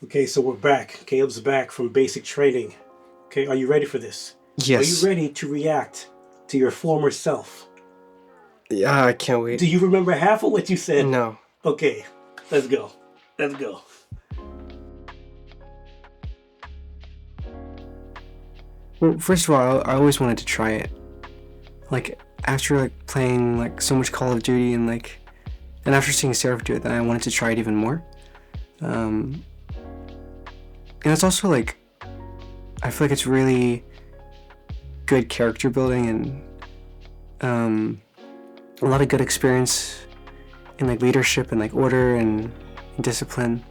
Okay, so we're back. Caleb's back from basic training. Okay, are you ready for this? Are you Yes. ready to react to your former self? Yeah, I can't wait. Do you remember half of what you said? No. Okay, let's go. Let's go. Well, first of all, I always wanted to try it. Like after playing so much Call of Duty and after seeing Seraph do it, then I wanted to try it even more. And it's also I feel like it's really good character building and a lot of good experience in leadership and order and discipline.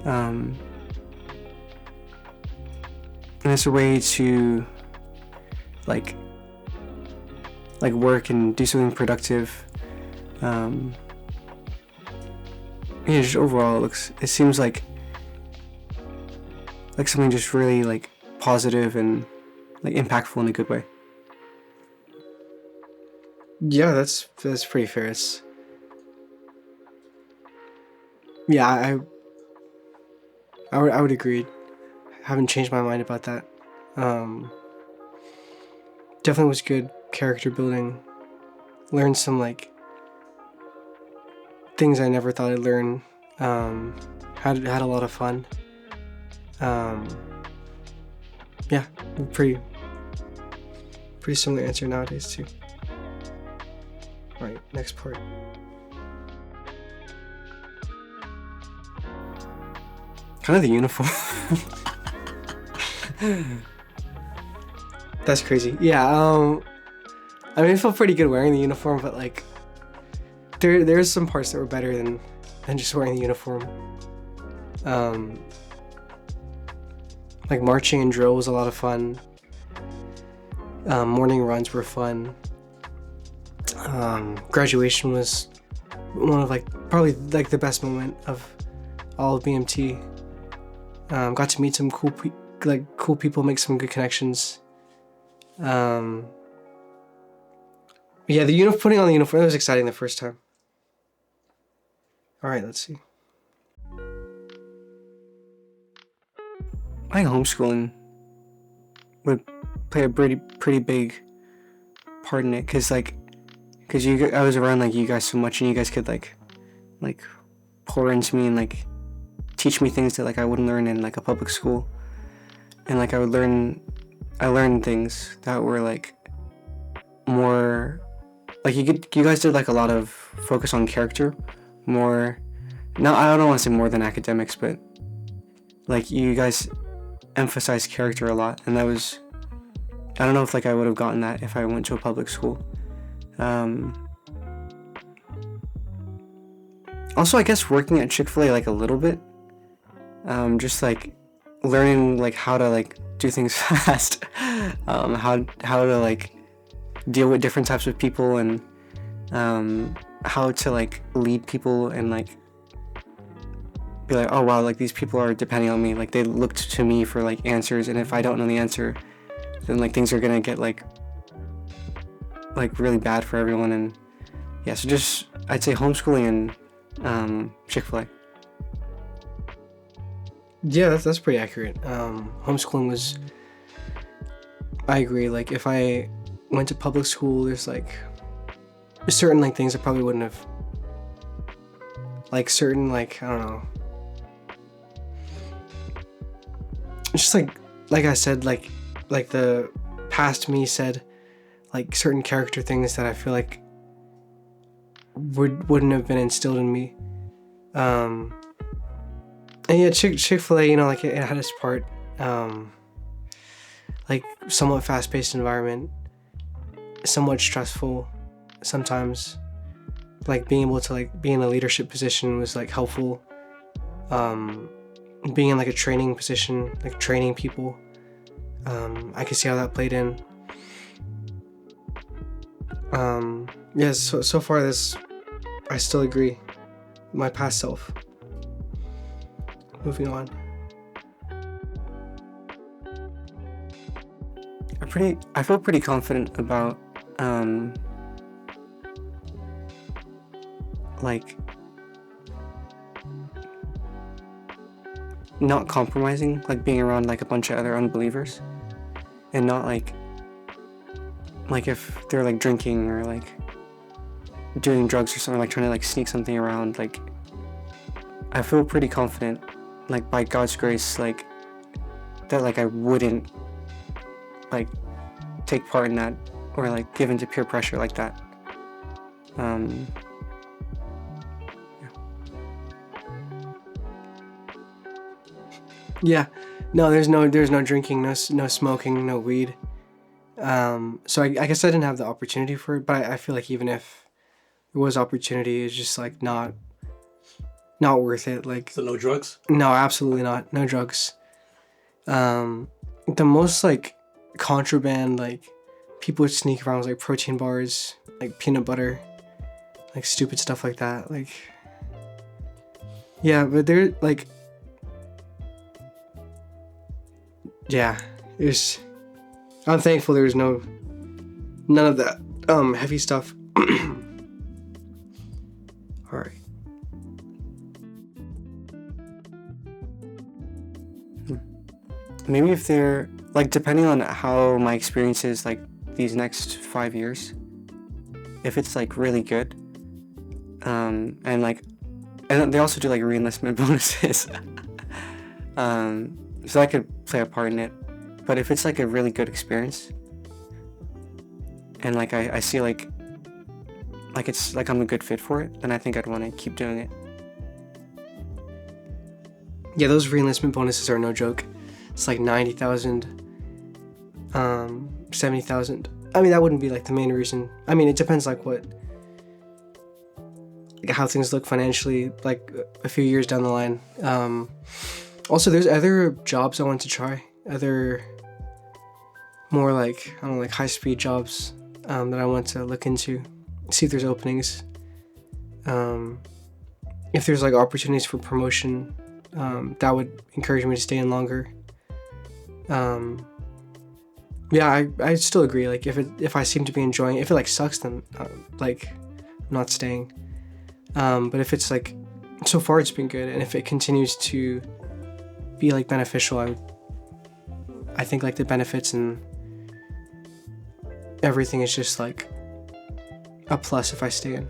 Um, and it's a way to like work and do something productive. Just overall, it seems like something just really positive and impactful in a good way. Yeah, that's pretty fair. Yeah, I would agree. I haven't changed my mind about that. Definitely was good character building. Learned some things I never thought I'd learn. Had a lot of fun. Yeah, pretty similar answer nowadays too. All right, next part. Kind of the uniform. That's crazy. Yeah. I mean, it felt pretty good wearing the uniform, but there's some parts that were better than just wearing the uniform. Marching and drill was a lot of fun. Morning runs were fun. Graduation was one of probably the best moment of all of BMT. Got to meet some cool people, make some good connections. Yeah, putting on the uniform, it was exciting the first time. All right, let's see. I think homeschooling would play a pretty big part in it, cause I was around you guys so much, and you guys could pour into me and teach me things that I wouldn't learn in a public school, and I learned things that were more you guys did a lot of focus on character more. No, I don't want to say more than academics, but you guys emphasize character a lot, and that was, I don't know if I would have gotten that if I went to a public school. Also, I guess working at Chick-fil-A a little bit, just learning how to do things fast, how to deal with different types of people, and how to lead people and be oh wow, these people are depending on me, they looked to me for answers, and if I don't know the answer, then things are gonna get really bad for everyone. And yeah, so just I'd say homeschooling and Chick-fil-A. Yeah, that's pretty accurate. Homeschooling was, I agree, if I went to public school, there's certain things I probably wouldn't have, certain I don't know, it's just I said, the past me said certain character things that I feel wouldn't have been instilled in me. And yeah, Chick-fil-A, it had its part. Somewhat fast-paced environment, somewhat stressful sometimes. Being able to be in a leadership position was helpful. Being in a training position, training people, I could see how that played in. Yeah, so far this, I still agree. My past self. Moving on. I feel pretty confident about not compromising, like being around like a bunch of other unbelievers, and not like if they're like drinking or like doing drugs or something, like trying to like sneak something around, like I feel pretty confident, like by God's grace, like that like I wouldn't like take part in that or like give into peer pressure like that. Yeah, no, there's no drinking, no smoking, no weed. So I guess I didn't have the opportunity for it, but I feel like even if there was opportunity, it's just like not worth it. Like, So no drugs? no, absolutely not, no drugs. The most like contraband like people would sneak around was like protein bars, like peanut butter, like stupid stuff like that. Like, yeah, but they're like, yeah, there's. I'm thankful there was none of that heavy stuff. All right. Maybe if they're like, depending on how my experience is like these next 5 years, if it's like really good, and they also do like reenlistment bonuses, so I could play a part in it. But if it's like a really good experience, and like I see like it's like I'm a good fit for it, then I think I'd want to keep doing it. Yeah, those reenlistment bonuses are no joke. It's like 90,000, 70,000. I mean, that wouldn't be like the main reason. I mean, it depends like how things look financially, like a few years down the line. Also, there's other jobs I want to try, other more like, I don't know, like high-speed jobs that I want to look into, see if there's openings. If there's like opportunities for promotion, that would encourage me to stay in longer. Yeah, I still agree. Like if I seem to be enjoying it, if it like sucks, then like I'm not staying. But if it's like, so far it's been good, and if it continues to be like beneficial, I think like the benefits and everything is just like a plus if I stay in.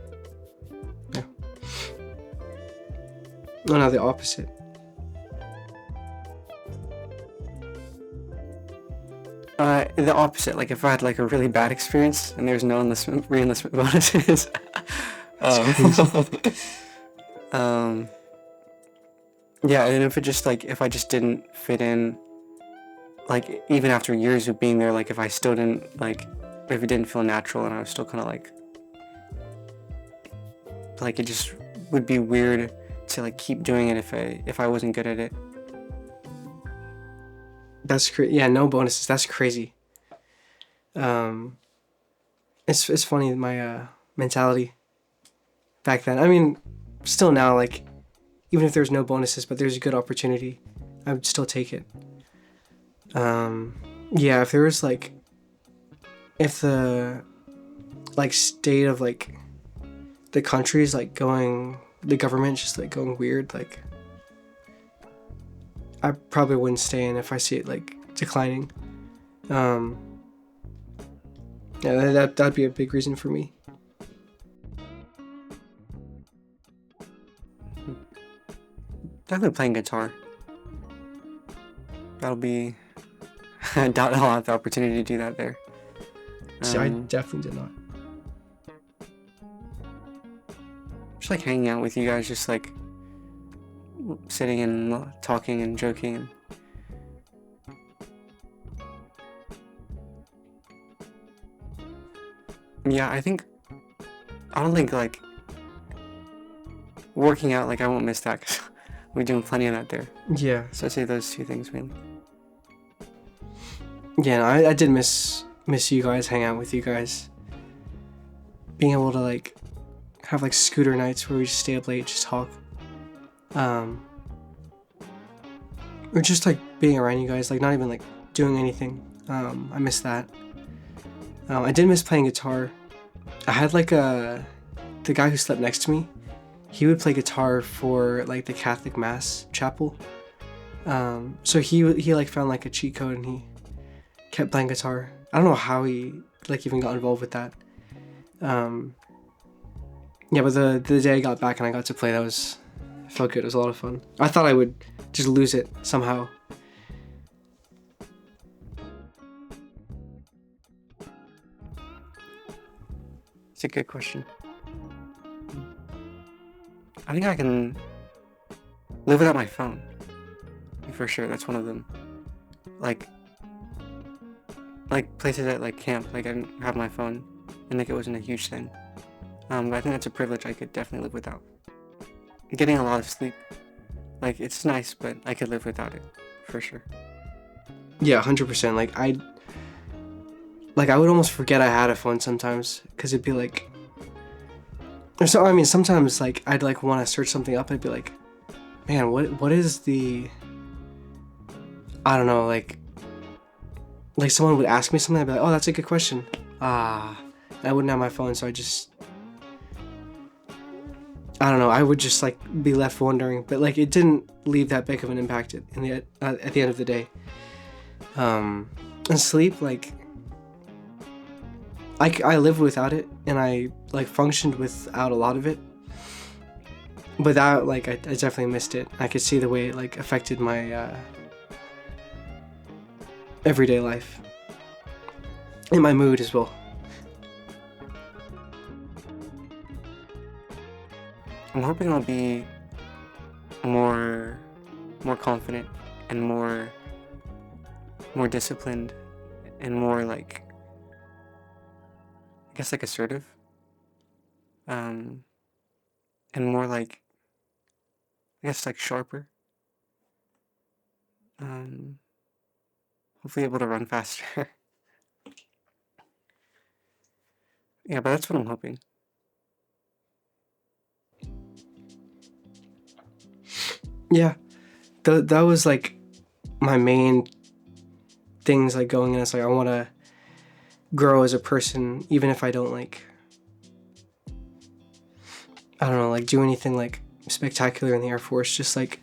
Yeah. Oh no, the opposite. The opposite. Like if I had like a really bad experience and there's no reenlistment bonuses. Yeah, and if I just didn't fit in, like even after years of being there, like if I still didn't like, if it didn't feel natural and I was still kind of like it just would be weird to like keep doing it if I wasn't good at it. That's crazy. Yeah, no bonuses. That's crazy. It's funny my mentality back then. I mean, still now, like even if there's no bonuses, but there's a good opportunity, I would still take it. Yeah, if there was like, if the like state of like the country's like going, the government's just like going weird, like I probably wouldn't stay in if I see it like declining. Yeah, that'd be a big reason for me. Definitely playing guitar. That'll be. I doubt I'll have the opportunity to do that there. See, I definitely did not. Just like hanging out with you guys, just like sitting and talking and joking. Yeah, I don't think like working out, like I won't miss that because we're doing plenty of that there. Yeah. So I'd say those two things mainly. Yeah, no, I did miss you guys, hang out with you guys. Being able to like have like scooter nights where we just stay up late, just talk. Or just like being around you guys, like not even like doing anything. I miss that. I did miss playing guitar. I had like the guy who slept next to me, he would play guitar for like the Catholic Mass chapel. So he like found like a cheat code and he kept playing guitar. I don't know how he like even got involved with that. Yeah, but the day I got back and I got to play, it felt good. It was a lot of fun. I thought I would just lose it somehow. It's a good question. I think I can live without my phone. For sure, that's one of them. Like places at like camp, like I didn't have my phone, and like it wasn't a huge thing. But I think that's a privilege I could definitely live without. Getting a lot of sleep, like it's nice, but I could live without it, for sure. Yeah, 100%. Like I would almost forget I had a phone sometimes, because it'd be like, or so I mean sometimes like I'd like want to search something up and I'd be like, man, what is the, I don't know, like someone would ask me something, I'd be like, oh, that's a good question. I wouldn't have my phone, so I don't know, I would just like be left wondering, but like it didn't leave that big of an impact at the end of the day. And sleep, like I lived without it, and I like functioned without a lot of it. But that, like, I definitely missed it. I could see the way it like affected my everyday life and my mood as well. I'm hoping I'll be more confident and more disciplined and more like, I guess, like assertive, and more like, I guess, like sharper. Hopefully able to run faster. Yeah, but that's what I'm hoping. Yeah, that was like my main things, like going in. It's like I want to grow as a person, even if I don't like, I don't know, like do anything like spectacular in the Air Force. Just like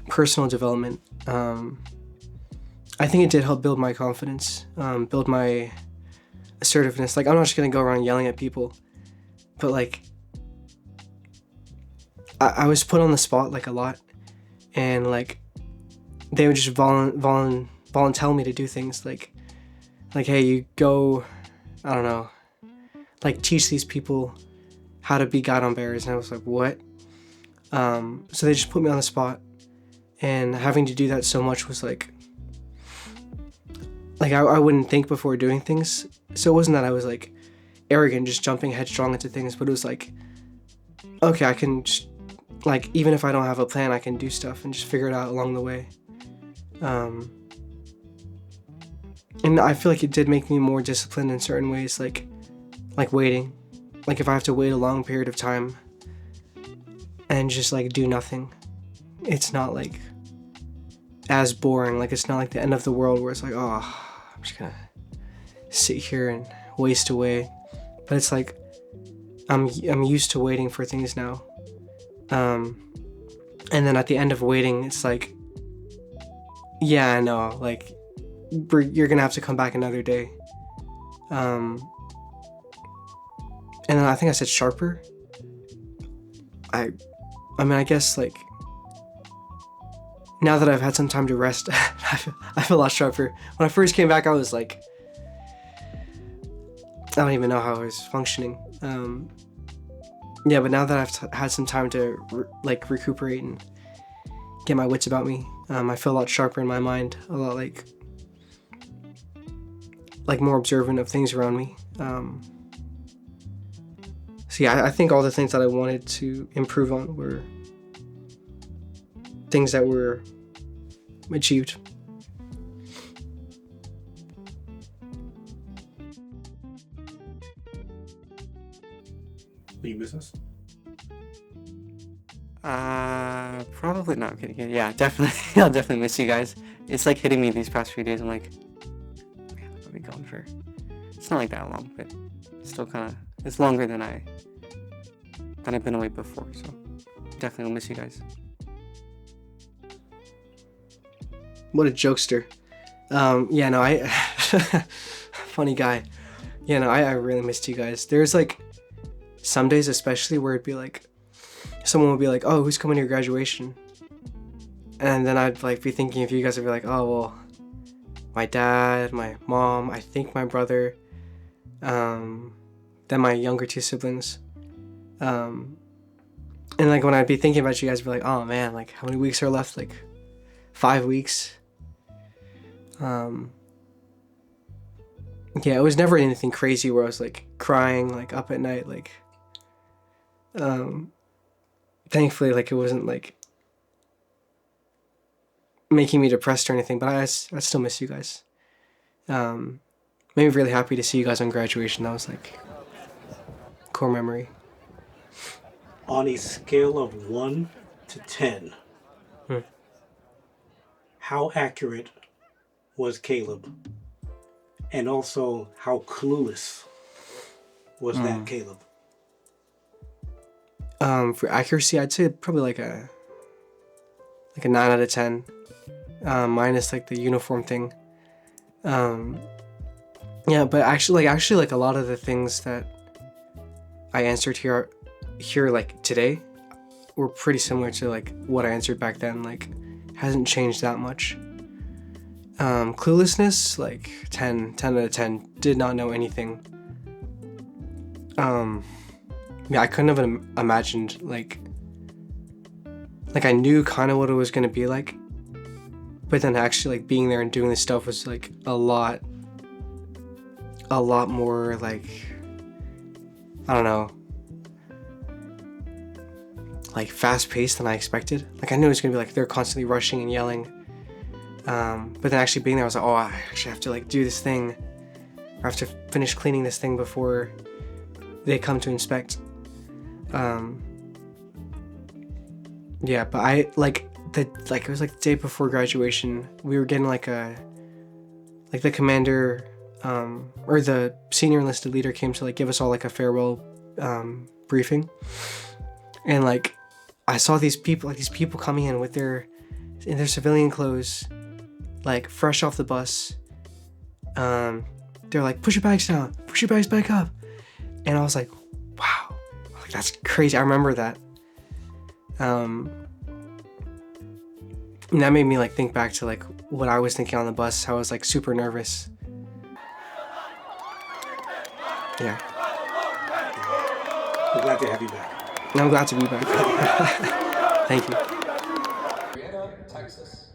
personal development. I think it did help build my confidence, build my assertiveness. Like I'm not just gonna go around yelling at people, but like I was put on the spot like a lot, and like they would just tell me to do things like hey, you go, I don't know, like teach these people how to be God on bears. And I was like, what? So they just put me on the spot, and having to do that so much was like I wouldn't think before doing things. So it wasn't that I was like arrogant, just jumping headstrong into things, but it was like, okay, I can just, like, even if I don't have a plan, I can do stuff and just figure it out along the way. And I feel like it did make me more disciplined in certain ways, like waiting. Like if I have to wait a long period of time and just like do nothing, it's not like as boring. Like it's not like the end of the world where it's like, oh, I'm just gonna sit here and waste away. But it's like I'm used to waiting for things now. And then at the end of waiting, it's like, yeah, I know, like you're gonna have to come back another day. And then I think I said sharper. I mean, I guess like now that I've had some time to rest, I feel a lot sharper. When I first came back, I was like, I don't even know how I was functioning. Yeah, but now that I've had some time to recuperate and get my wits about me, I feel a lot sharper in my mind, a lot like more observant of things around me. So yeah, I think all the things that I wanted to improve on were things that were achieved. Will you miss us? Probably not. I'm kidding. Yeah, definitely. I'll definitely miss you guys. It's like hitting me these past few days. I'm like, man, I've been gone for. It's not like that long, but it's still kind of. It's longer than I've been away before. So definitely will miss you guys. What a jokester. Yeah, no, I funny guy. Yeah, no, I really missed you guys. There's like some days especially where it'd be like someone would be like, oh, who's coming to your graduation? And then I'd like be thinking if you guys would be like, oh well, my dad, my mom, I think my brother, then my younger two siblings. And like when I'd be thinking about you guys, I'd be like, oh man, like how many weeks are left? Like 5 weeks. Yeah, it was never anything crazy where I was like crying like up at night, like thankfully like it wasn't like making me depressed or anything, but I still miss you guys. Made me really happy to see you guys on graduation. That was like core memory. On a scale of 1 to 10, how accurate was Caleb? And also, how clueless was that Caleb? For accuracy, I'd say probably like a 9 out of 10, minus like the uniform thing. Yeah, but actually like a lot of the things that I answered here like today were pretty similar to like what I answered back then. Like hasn't changed that much. Cluelessness, like 10 out of 10. Did not know anything. Yeah, I couldn't have imagined like I knew kind of what it was gonna be like, but then actually like being there and doing this stuff was like a lot more like, I don't know, like fast paced than I expected. Like I knew it was gonna be like they're constantly rushing and yelling. But then actually being there, I was like, oh, I actually have to like do this thing. I have to finish cleaning this thing before they come to inspect. Yeah, but I like it was like the day before graduation. We were getting like the commander, or the senior enlisted leader came to like give us all like a farewell briefing, and like I saw these people coming in in their civilian clothes, like fresh off the bus. They're like, push your bags down, push your bags back up. And I was like, wow, like, that's crazy. I remember that. And that made me like think back to like what I was thinking on the bus. How I was like super nervous. Yeah. I'm glad to have you back. I'm glad to be back. Thank you. Marietta, Texas.